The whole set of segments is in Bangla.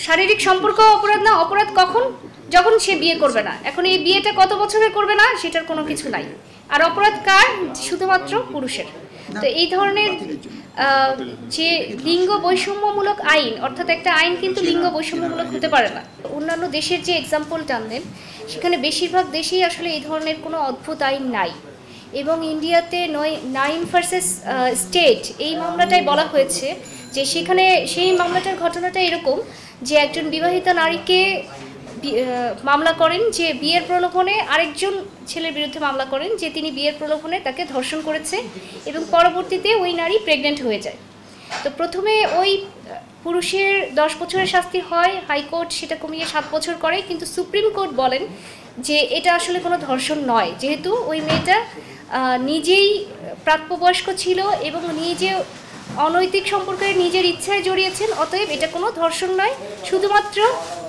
শারীরিক সম্পর্ক অপরাধ না, অপরাধ কখন? যখন সে বিয়ে করবে না। এখন এই বিয়েটা কত বছরে করবে না সেটার কোনো কিছু নাই। আর অপরাধ কার? শুধুমাত্র পুরুষের। তো এই ধরনের যে লিঙ্গ বৈষম্যমূলক আইন, অর্থাৎ একটা আইন কিন্তু লিঙ্গ বৈষম্যমূলক হতে পারে না। অন্যান্য দেশের যে এক্সাম্পল টানলেন, সেখানে বেশিরভাগ দেশেই আসলে এই ধরনের কোনো অদ্ভুত আইন নাই। এবং ইন্ডিয়াতে নাইম ভার্সেস স্টেট এই মামলাটাই বলা হয়েছে যে সেখানে সেই মামলাটার ঘটনাটা এরকম যে একজন বিবাহিতা নারীকে মামলা করেন যে বিয়ের প্রলোভনে, আরেকজন ছেলের বিরুদ্ধে মামলা করেন যে তিনি বিয়ের প্রলোভনে তাকে ধর্ষণ করেছে এবং পরবর্তীতে ওই নারী প্রেগনেন্ট হয়ে যায়। তো প্রথমে ওই পুরুষের 10 বছরের শাস্তি হয়, হাইকোর্ট সেটা কমিয়ে 7 বছর করে, কিন্তু সুপ্রিম কোর্ট বলেন যে এটা আসলে কোনো ধর্ষণ নয়, যেহেতু ওই মেয়েটা নিজেই প্রাপ্তবয়স্ক ছিল এবং নিজে অনৈতিক সম্পর্কে নিজের ইচ্ছায় জড়িয়েছেন, অতএব এটা কোনো ধর্ষণ নয়। শুধুমাত্র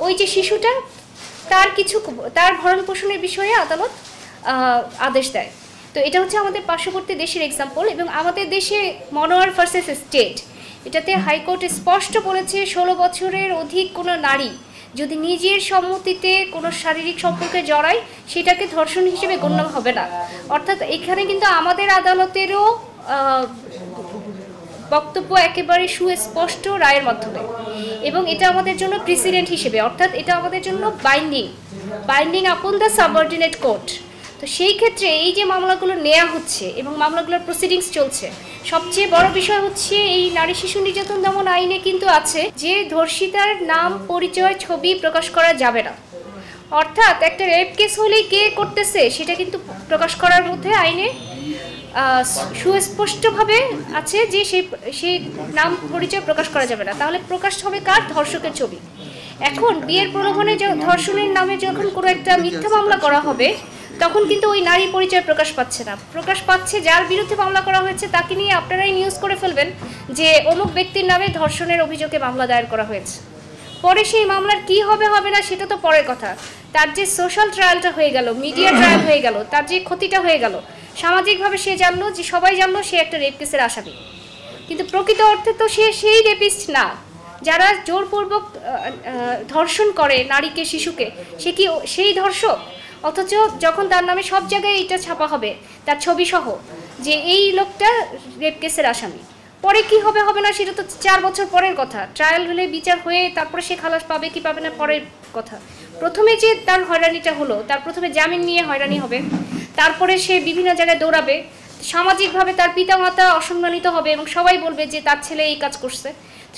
ওই যে শিশুটা তার ভরণ পোষণের বিষয়ে আদালত আদেশ দেয়। তো এটা হচ্ছে আমাদের পার্শ্ববর্তী দেশের এক্সাম্পল। এবং আমাদের দেশে মনোয়ার ভার্সেস স্টেট, এটাতে হাইকোর্ট স্পষ্ট বলেছে 16 বছরের অধিক কোনো নারী যদি নিজের সম্মতিতে কোনো শারীরিক সম্পর্কে জড়ায় সেটাকে ধর্ষণ হিসেবে গণ্য হবে না। অর্থাৎ এখানে কিন্তু আমাদের আদালতেরও বক্তব্য একেবারে সুস্পষ্ট রায়ের মাধ্যমে, এবং এটা আমাদের জন্য প্রেসিডেন্ট হিসেবে, অর্থাৎ এটা আমাদের জন্য binding upon the subordinate court. তো সেই ক্ষেত্রে এই যে মামলাগুলো নেওয়া হচ্ছে এবং মামলাগুলোর প্রসিডিংস চলছে, সবচেয়ে বড় বিষয় হচ্ছে এই নারী শিশু নির্যাতন দমন আইনে কিন্তু আছে যে ধর্ষিতার নাম, পরিচয়, ছবি প্রকাশ করা যাবে না। অর্থাৎ একটা রেপ কেস হলেই কে করতেছে সেটা কিন্তু প্রকাশ করার মধ্যে আইনে সুস্পষ্টভাবে আছে যে সেই নাম, পরিচয় প্রকাশ করা যাবে না। তাহলে প্রকাশ হবে কার? ধর্ষকের ছবি। এখন বিয়ের প্রলোভনে ধর্ষণের নামে যখন কোনো একটা মিথ্যা মামলা করা হবে, তখন কিন্তু ওই নারী পরিচয় প্রকাশ পাচ্ছে না, প্রকাশ পাচ্ছে যার বিরুদ্ধে মামলা করা হয়েছে তাকে নিয়ে আপনারাই নিউজ করে ফেলবেন যে অমুক ব্যক্তির নামে ধর্ষণের অভিযোগে মামলা দায়ের করা হয়েছে। পরে সেই মামলার কি হবে হবে না সেটা তো পরের কথা, তার যে সোশ্যাল ট্রায়ালটা হয়ে গেল, মিডিয়া ট্রায়াল হয়ে গেল, তার যে ক্ষতিটা হয়ে গেল, সামাজিকভাবে সে জানলো, যে সবাই জানলো সে একটা রেপ কেসের আসামি, কিন্তু প্রকৃত অর্থে তো সে সেই রেপিস্ট না। যারা জোরপূর্বক ধর্ষণ করে নারীকে, শিশুকে, সে কি সেই ধর্ষক? অথচ যখন তার নামে সব জায়গায় এটা ছাপা হবে, তার ছবি সহ, যে এই লোকটা রেপ কেসের আসামি, পরে কি হবে হবে না সেটা তো 4 বছর পরের কথা। ট্রায়াল হলে, বিচার হয়ে তারপরে সে খালাস পাবে কি পাবে না পরের কথা। প্রথমে যে তার হয়রানিটা হলো, তার প্রথমে জামিন নিয়ে হয়রানি হবে, তারপরে সে বিভিন্ন জায়গায় দৌড়াবে, সামাজিকভাবে তার পিতামাতা অসম্মানিত হবে এবং সবাই বলবে যে তার ছেলে এই কাজ করছে।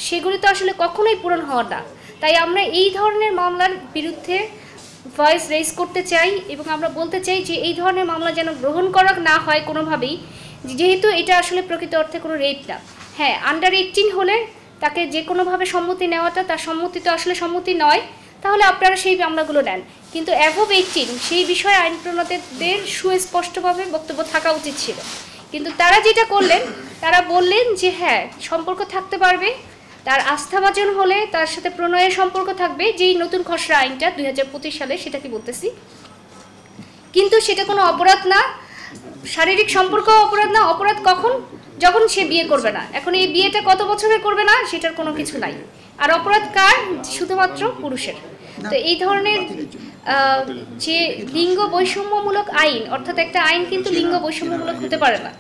সেগুলি তো আসলে কখনোই পূরণ হওয়ার না। তাই আমরা এই ধরনের মামলার বিরুদ্ধে ভয়েস রেজ করতে চাই এবং আমরা বলতে চাই যে এই ধরনের মামলা যেন গ্রহণ করা না হয় কোনোভাবেই, যেহেতু এটা আসলে প্রকৃত অর্থে কোনো রেপ না। হ্যাঁ, আন্ডার 18 হলে তাকে যে কোনোভাবে সম্মতি নেওয়াটা, তার সম্মতি তো আসলে সম্মতি নয়, তাহলে আপনারা সেই মামলাগুলো নেন। কিন্তু অ্যাবভ 18 সেই বিষয়ে আইন প্রণেতাদের সুস্পষ্টভাবে বক্তব্য থাকা উচিত ছিল। কিন্তু তারা যেটা করলেন, তারা বললেন যে হ্যাঁ সম্পর্ক থাকতে পারবে, তার আস্থাভাজন হলে তার সাথে প্রণয়ের সম্পর্ক থাকবে, যেই নতুন খসড়া আইনটা 2025 সালে, সেটাকে বলতেছি। কিন্তু সেটা কোনো অপরাধ না, শারীরিক সম্পর্ক অপরাধ না, অপরাধ কখন? যখন সে বিয়ে করবে না। এখন এই বিয়েটা কত বছরে করবে না সেটার কোনো কিছু নাই। আর অপরাধ কার? শুধুমাত্র পুরুষের। তো এই ধরনের যে লিঙ্গ বৈষম্যমূলক আইন, অর্থাৎ একটা আইন কিন্তু লিঙ্গ বৈষম্যমূলক হতে পারে না।